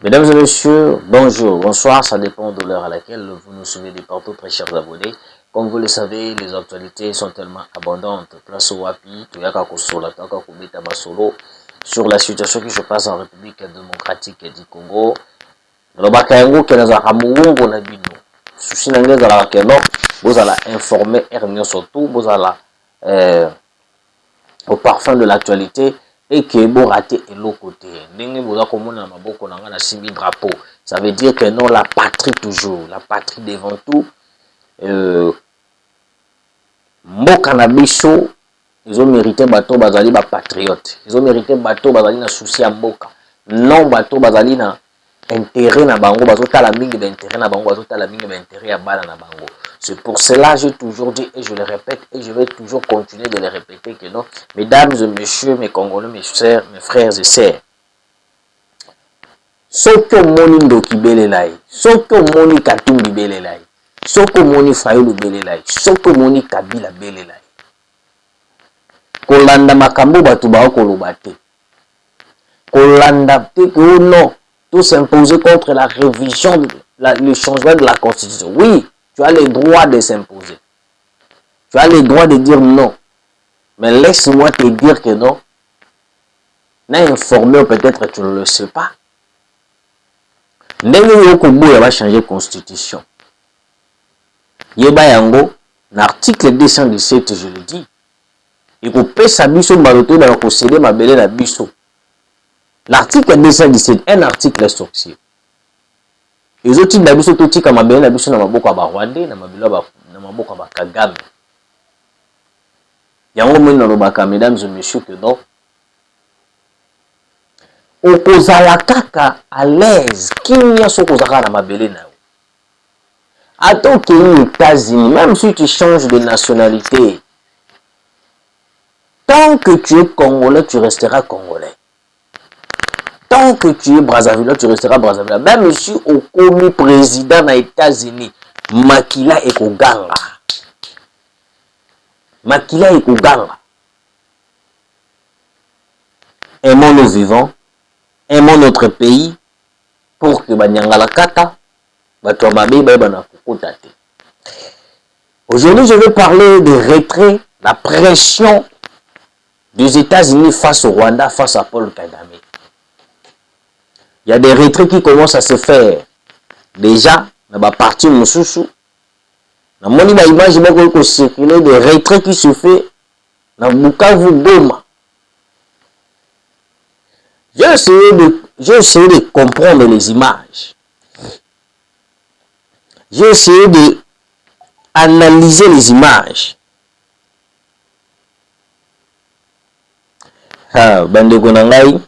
Mesdames et messieurs, bonjour, bonsoir, ça dépend de l'heure à laquelle vous nous suivez de partout, très chers abonnés. Comme vous le savez, les actualités sont tellement abondantes. Place au Wapi, sur la situation qui se passe en République démocratique du Congo. Lobakango qui est dans un souci n'anglais dans la Keno, vous allez informer Ernio surtout, vous allez au parfum de l'actualité. Et que bon raté et l'autre côté. Ça veut dire que non, la patrie toujours, la patrie devant tout. Mboka na biso, ils ont mérité bateau bazali ba patriote. Ils ont mérité bateau bazali na souci à mboka. Non bateau bazali na intérêt na bango, bazo tala mingi d'intérêt na bango, bazo tala mingi d'intérêt à bala na bango. C'est pour cela que j'ai toujours dit et je le répète et je vais toujours continuer de le répéter que non, mesdames et messieurs, mes Congolais, mes sœurs, mes frères et sœurs, soko moni ndoki belelai, soko moni katumbi belelai, soko moni fayulu belelai, soko moni kabila belelai. Kolanda makambo batu ba koloba te. Kolanda te que non, tout s'imposer contre la révision, le changement de la constitution. Oui, tu as le droit de s'imposer. Tu as le droit de dire non. Mais laisse-moi te dire que non. N'a informé, peut-être tu ne le sais pas. Ndenge va changer la constitution. Yeba yango, l'article 217, je le dis. Il faut payer sa biso maroto dans le procédé ma belle la biso. L'article 217, un article sorcier. Les autres types d'abisso tout tika mabele na biso na maboko ya Rwandais na maboko ya Kagame. Yango moni na lobaka mesdames et messieurs que non. Okozala kaka à l'aise kinya sokozaka na mabele na yo. Attends que les États-Unis, même si tu changes de nationalité, tant que tu es congolais, tu resteras congolais. Tant que tu es Brazzaville, tu resteras Brazzaville. Même si au commis président des États-Unis, Makila et Koganga. Makila et Koganga. Aimons nos vivants, aimons notre pays, pour que Banyangala Kata, aujourd'hui, je vais parler de retrait, la pression des États-Unis face au Rwanda, face à Paul Kagame. Il y a des retraits qui commencent à se faire. Déjà, dans la partie Moussoussou, dans mon image, il y a circuler des retraits qui se font dans Bukavu Goma. J'ai essayé de comprendre les images. J'ai essayé d'analyser les images. Ah, Bande Konangai.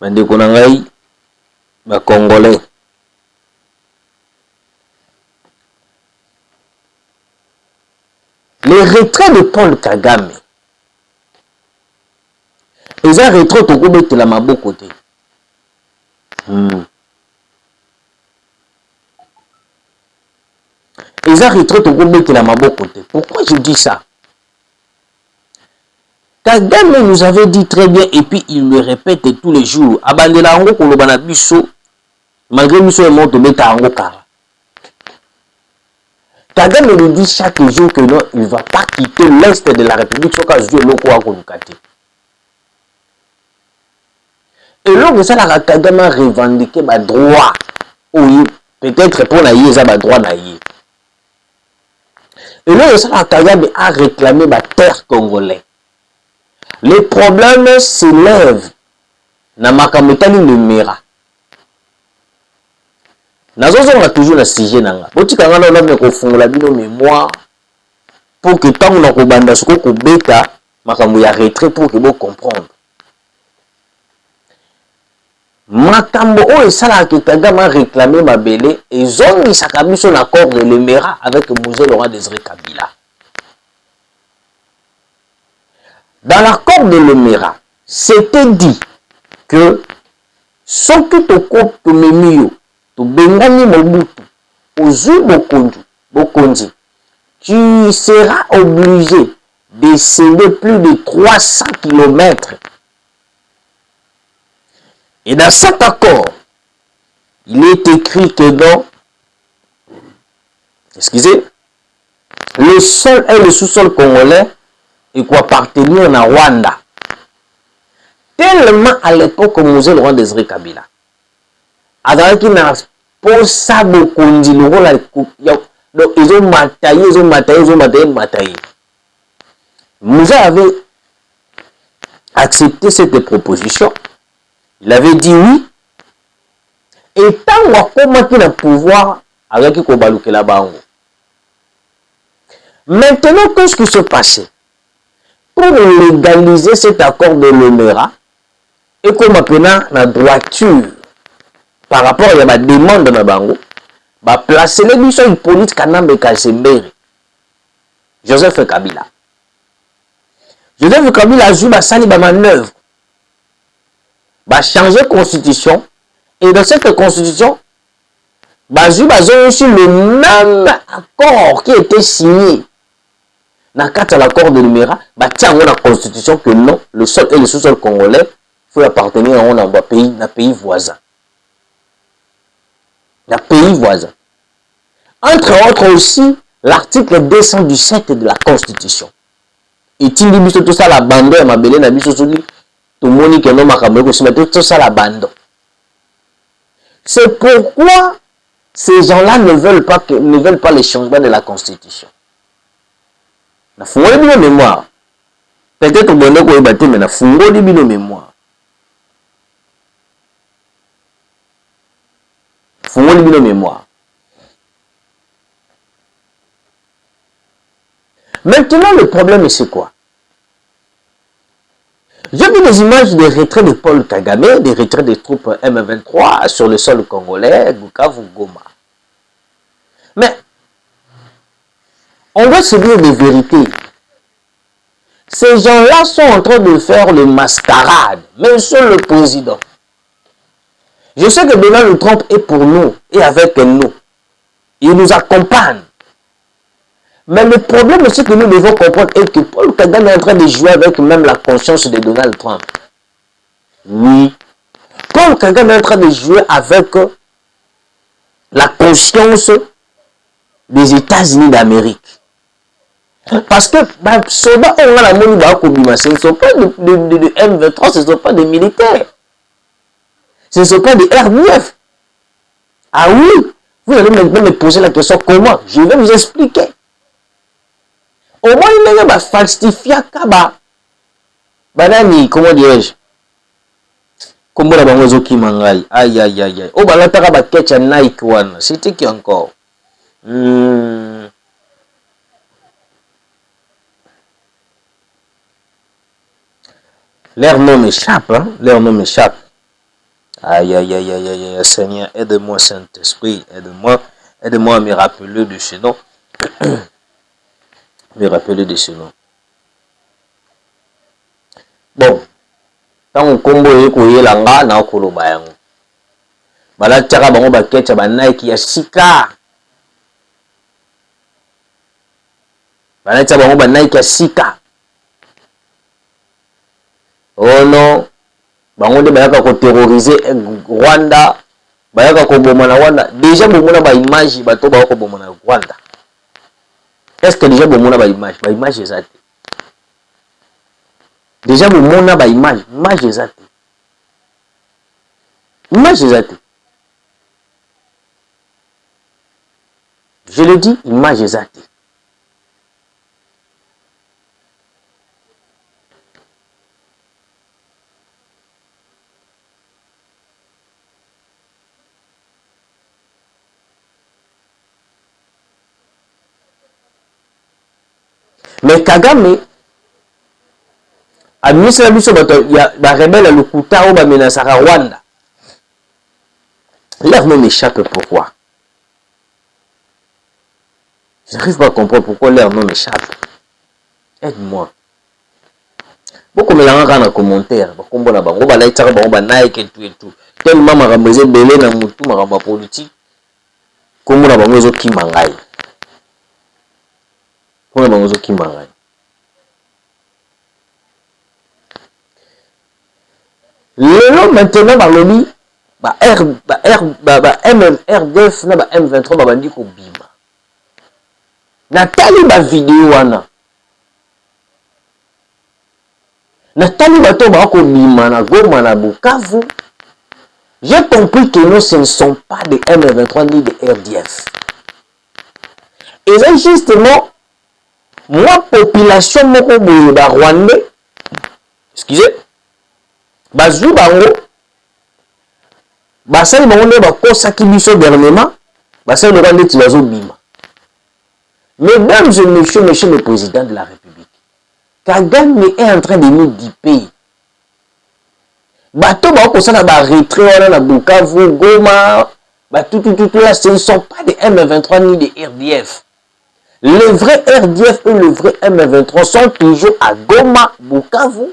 Bande Konangai, ba Congolais. Les retraits de Paul Kagame. Ils ont retrait au groupe de la maboko côté. Ils ont retrait au groupe de la maboko côté. Pourquoi je dis ça? Kagame nous avait dit très bien et puis il le répète tous les jours. Abandela ango kolobana biso malgré biso est mort beta ango kara. Kagame nous dit chaque jour que non, il ne va pas quitter l'est de la République soka jouer loko a kolukate. Et lorsque ça la Kagame a revendiqué ba droit oui, peut-être pour na yé ça ba droit na yé. Et lorsque ça la Kagame a réclamé ba terre congolais. Les problèmes s'élèvent dans Makametani le Mera. Nous avons toujours le sujet. Nous avons la mémoire pour que tant que nous avons bêta, nous avons retrait pour que vous compreniez. Makambo o sala que Kagame a réclamé ma belle et zone sakabi son accord de l'Emera avec Moïse Laurent Désiré Kabila. Dans l'accord de l'Emera, c'était dit que ce que tu coupes tu memio, tu bengani mobutu, ozu bokonji, tu seras obligé de céder plus de 300 km Et dans cet accord, il est écrit que dans, excusez, le sol et le sous-sol congolais et quoi appartenir à Rwanda. Tellement à l'époque Moselle Rwanda Désiré Kabila. Alors qu'il n'a pas ça beaucoup dit le rôle donc ils ont mataillé. Moselle avait accepté cette proposition. Il avait dit oui. Et tant qu'on a le pouvoir avec Kobaluke la bango. Maintenant, qu'est-ce qui se passait? Pour légaliser cet accord de l'OMERA, et comme maintenant la droiture par rapport à la demande de Bango, va placer les missions Hippolyte Kanambe Kasembere, Joseph Kabila. Joseph Kabila a joué sa manœuvre, va changer la constitution, et dans cette constitution, va jouer aussi le même accord qui était signé. Dans le cadre de l'accord de l'OMERA, va tiens la constitution que non, le sol et le sous-sol congolais faut appartenir à un pays voisin. Un pays voisin. Entre autres aussi, l'article 217 de la Constitution. Et il dit tout ça la bande à ma belle na biso tout le monde qui non makambo ko simato tout ça la bande. C'est pourquoi ces gens-là ne veulent pas les changements de la Constitution. Na fungoli bino mémoire. Peut-être bonne ko ebate mais na fungoli bino mémoire. Fungoli bino mémoire. Maintenant, le problème, c'est quoi? J'ai vu des images de retrait de Paul Kagame, des retraits des troupes M23 sur le sol congolais, Bukavu, Goma. Mais, on doit se dire des vérités. Ces gens-là sont en train de faire le mascarade, même sur le président. Je sais que Donald Trump est pour nous et avec nous. Il nous accompagne. Mais le problème aussi que nous devons comprendre est que Paul Kagame est en train de jouer avec même la conscience de Donald Trump. Oui. Paul Kagame est en train de jouer avec la conscience des États-Unis d'Amérique. Parce que soldats, ce ne sont pas de M23, ce ne sont pas des militaires. Ce ne sont pas des RDF. Ah oui, vous allez maintenant me poser la question comment? Je vais vous expliquer. Au moins, il y a falsifié Kaba. Banani, comment dirais-je? Comment la bango qui mangai? Aïe aïe aïe aïe. Oh, bah là, t'as ba ketcha Nike one. C'était qui encore? Leur nom m'échappe, hein? Leur nom m'échappe. Aïe aïe aïe aïe aïe, Seigneur, aide-moi, Saint-Esprit, aide-moi à me rappeler de ce nom. Me rappeler de ce nom. Bon, tant on combo et koye langa na okolo bayango. Bala tchaka bango ba ketcha ba Nike ya sika. Bala tchaka bango ba Nike ya sika. Oh non, bango de bayaka ko terroriser Rwanda, bayaka ko bomana Rwanda. Déjà bomona ba image bato ba ko bomana Rwanda. Est-ce que déjà bomona ba image exacte? Déjà bomona ba image exacte. Image exacte. Je le dis, image exacte. Mais Kagame a mis la mission de rebelle le Kuta ou menacera Rwanda. L'air me m'échappe pourquoi. Je n'arrive pas à comprendre pourquoi l'air me m'échappe. Aide-moi. Beaucoup me l'ont dans commentaire. Beaucoup me l'ont dit Nike et tout. Tellement ma ramezé belé na mutu ma ramba politique. Comme on a bangozo qui mangaï. Comme on a bangozo qui mangaï. Lelo maintenant balobi RDF na M23 babandi ko bima. Natali ba vidéo wana. Natali bato ba ko bima na Goma na Bukavu. J'ai compris que nous ce ne sont pas des M23 ni des RDF. Et c'est justement moi population moko boye ba Rwandais. Excusez. Bazou bango basali bango nde bakosaki biso dernièrement basali lokola ndeti bazobima. Mesdames et messieurs, monsieur le président de la République, Kagame est en train de nous diper. Bato bakosala ba retrait wana na Bukavu, Goma, tout là, ce ne sont pas des M23 ni des RDF. Les vrais RDF et le vrai M23 sont toujours à Goma, Bukavu,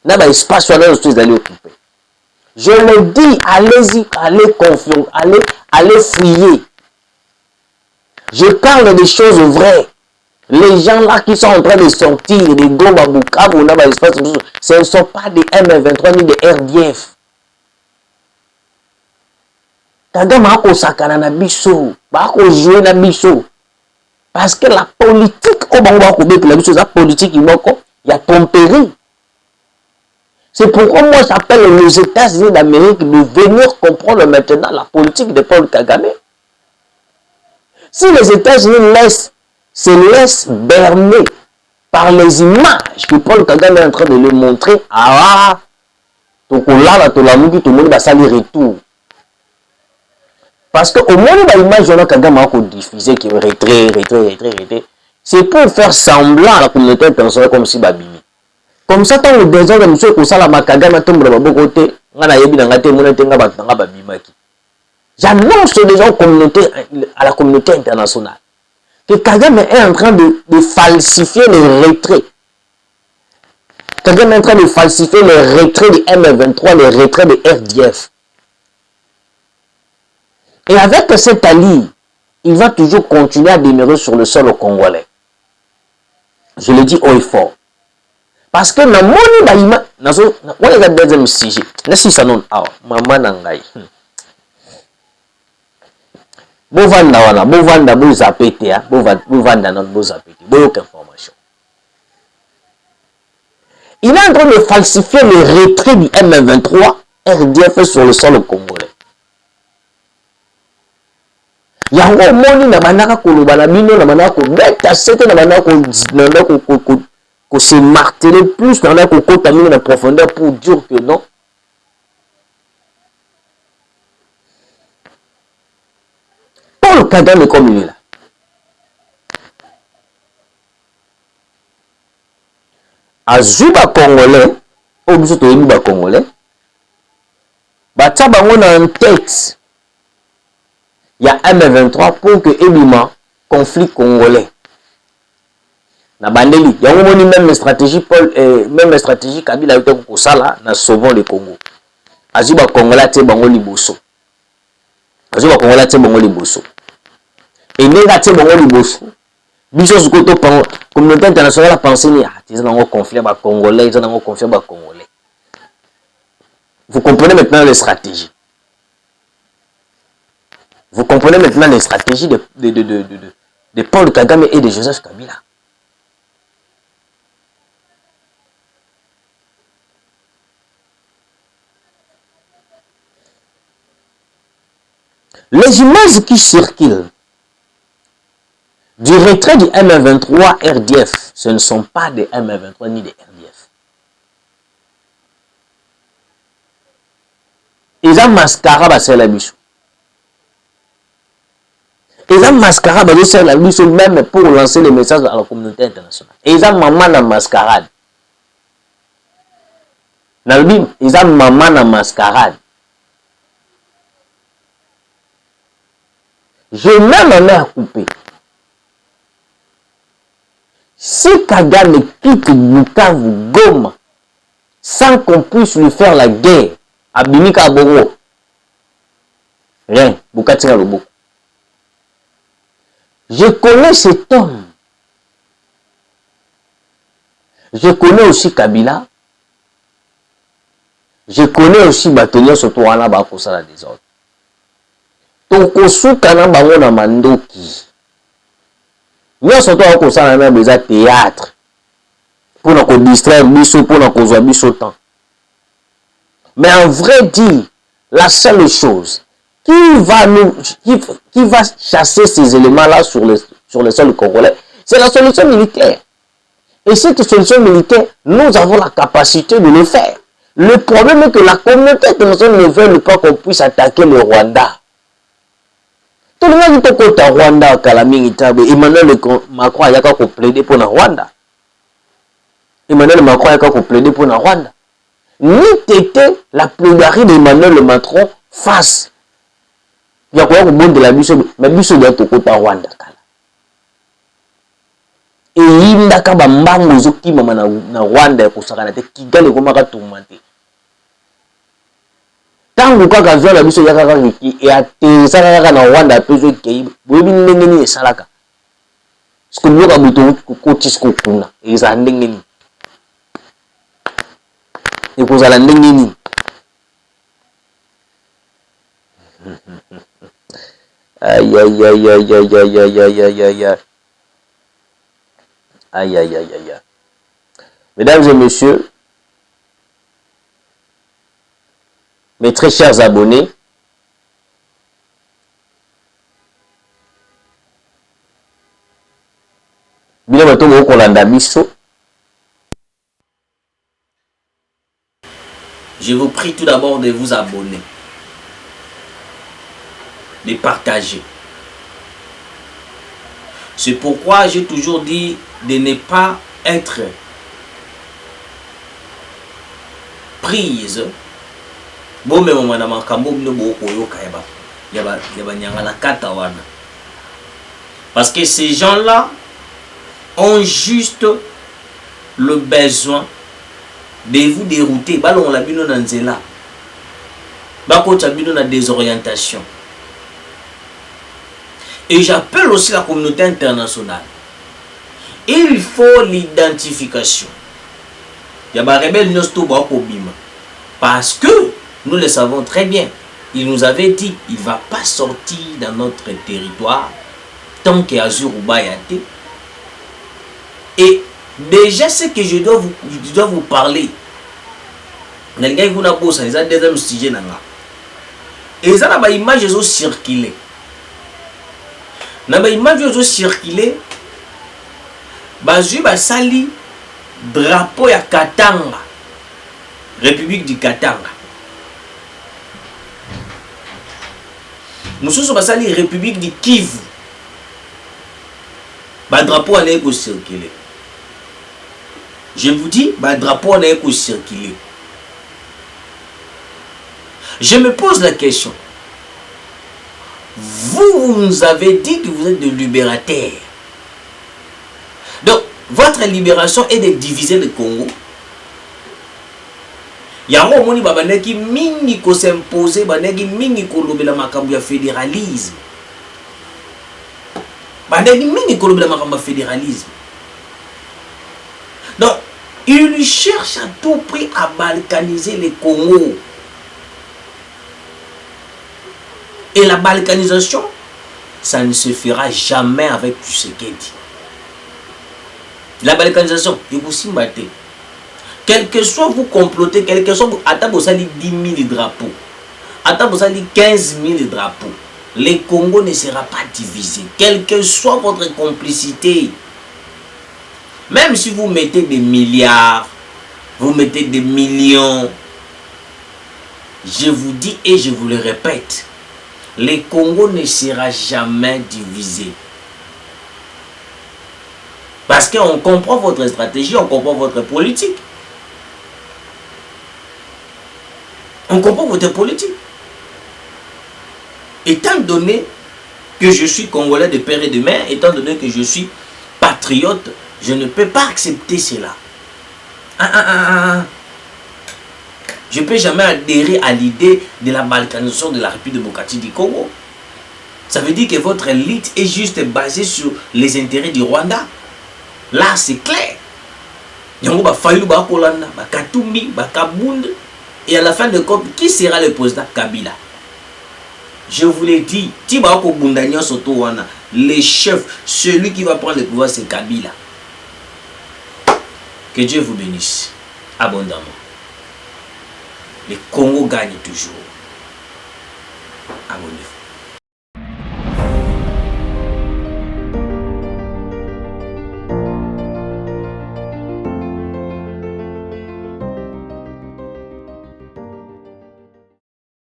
dans l'espace où ils allaient occuper. Je le dis, allez-y, allez confier, allez fouiller. Je parle des choses vraies. Les gens là qui sont en train de sortir de Goma, Bukavu, dans l'espace, ce ne sont pas des M23 ni des RDF. Kagame a sakana na biso, ba ko jouer na biso. Parce que la politique, la politique, il y a tromperie. C'est pourquoi moi j'appelle les États-Unis d'Amérique de venir comprendre maintenant la politique de Paul Kagame. Si les États-Unis se laissent berner par les images que Paul Kagame est en train de leur montrer, tout le monde va salir retour. Parce qu'au moins, l'image de Kagame a diffusé qui est retrait. C'est pour faire semblant à la communauté internationale comme si Babimi. Comme ça, tant que des gens de M. Koussala Kagame tombe de mon côté, j'annonce déjà à la communauté internationale que Kagame est en train de falsifier les retraits. Kagame est en train de falsifier les retraits de M23, les retraits de RDF. Et avec cet allié, il va toujours continuer à demeurer sur le sol congolais. Je le dis haut et fort. Parce que dans mon baïma, on est le deuxième sujet. N'est-ce pas non? Maman nangai. Bovanda wana, bovanda bozapete ya, bovanda non bozapete. Beaucoup d'informations. Il est en train de falsifier le retrait du M23 RDF sur le sol congolais. Yango moni na banaka koloba na bino na banaka ko beta sete na banaka ko se marteler plus na banaka ko contaminer na profondeur pour dire que non. Paul Kagame comme il est là. Azuba congolais, au biso to yebi ba congolais. Batia bango na en tête. Il y a M23 pour que Ebima conflit congolais. Na bandeli, il y a même stratégie Paul même stratégie Kabila yote ko sala na sauvant le Congo. Azuba congolais te bango liboso. Azuba congolais te bango liboso. Et nega te bango liboso. Biso zukoto communauté internationale a pensé ni ils ont un conflit ba congolais, ils ont un conflit ba congolais. Vous comprenez maintenant les stratégies. Vous comprenez maintenant les stratégies de Paul Kagame et de Joseph Kabila. Les images qui circulent du retrait du M23 RDF, ce ne sont pas des M23 ni des RDF. Ils ont mascara basé la bichou. Ils ont mascarade basé la bichou même pour lancer les messages à la communauté internationale. Ils ont maman en mascarade. Nalbim, ils ont maman en mascarade. Je même en ai coupé. Si Kagame quitte Bukavu, Goma, sans qu'on puisse lui faire la guerre, à Bimika Boro, rien, Bukatina Lobo. Je connais cet homme. Je connais aussi Kabila. Je connais aussi Batonio surtout wana ba ko sala des autres. Toko suka na bango na mandoki. Yo surtout ko sala na beza théâtre. Pour nous distraire biso, pour nous causer biso temps. Mais en vrai dire, la seule chose qui va chasser ces éléments-là sur le sol congolais, c'est la solution militaire. Et cette solution militaire, nous avons la capacité de le faire. Le problème est que la communauté internationale ne veut pas qu'on puisse attaquer le Rwanda. Tout le monde est contre le Rwanda, Emmanuel Macron a plaidé pour le Rwanda. Emmanuel Macron a plaidé pour le Rwanda. Ni était la plaidoirie d'Emmanuel Macron face. Il y a quoi au monde de la mission, mais mission doit être contre Rwanda. Et il n'a qu'à bambango zoki mama na Rwanda pour ça te Kigali ko maka tourmenter. Tango kaka via la mission ya kaka ki et atterrissa kaka na Rwanda pezo kei boyebi ndenge ni esalaka. Siko boka buto ko tisko kuna eza ndenge ni. Et pour ça ndenge ni. Aïe aïe aïe aïe aïe aïe aïe aïe aïe aïe. Aïe, aïe, aïe, aïe. Mesdames et messieurs, mes très chers abonnés, je vous prie tout d'abord de vous abonner, de partager. C'est pourquoi j'ai toujours dit de ne pas être prise. Parce que ces gens-là ont juste le besoin de vous dérouter. On l'a vu dans Nzela. On a désorientation. Et j'appelle aussi la communauté internationale. Il faut l'identification. Il y a des rebelles parce que nous le savons très bien. Il nous avait dit il ne va pas sortir dans notre territoire tant qu'il y a Zuruba Yate. Et déjà ce que je dois vous parler. Les gars qui ont bossé, ils ont deuxième sujet. Et ils ont des images qui ont circulé. Dans les images qui ont circulé, basali drapeau ya Katanga, République du Katanga. Nous basali République du Kivu. Drapeau a été circulé. Je vous dis, drapeau a été circulé. Je me pose la question. Vous nous avez dit que vous êtes des libérateurs. Donc, votre libération est de diviser le Congo. Il y a un moment qui mingi ko s'imposer, qui mingi ko lobela makambu ya fédéralisme. Qui mingi ko lobela makambu ya fédéralisme. Donc, ils cherchent à tout prix à balkaniser le Congo. Et la balkanisation, ça ne se fera jamais avec Tshisekedi. La balkanisation, il vous simbate. Quel que soit vous complotez, quel que soit vous, attends vous allez 10 000 drapeaux, attends vous allez 15 000 drapeaux, le Congo ne sera pas divisé. Quelle que soit votre complicité, même si vous mettez des milliards, vous mettez des millions, je vous dis et je vous le répète, le Congo ne sera jamais divisé. Parce qu'on comprend votre stratégie, on comprend votre politique. On comprend votre politique. Étant donné que je suis Congolais de père et de mère, étant donné que je suis patriote, je ne peux pas accepter cela. Je ne peux jamais adhérer à l'idée de la balkanisation de la République démocratique du Congo. Ça veut dire que votre élite est juste basée sur les intérêts du Rwanda. Là, c'est clair. Yango ba Fayulu ba Kolanda, ba Katumbi, ba Kabund, Et à la fin de compte, qui sera le président? Kabila. Je vous l'ai dit, le chef, celui qui va prendre le pouvoir, c'est Kabila. Que Dieu vous bénisse abondamment. Le Congo gagne toujours. Abonnez-vous.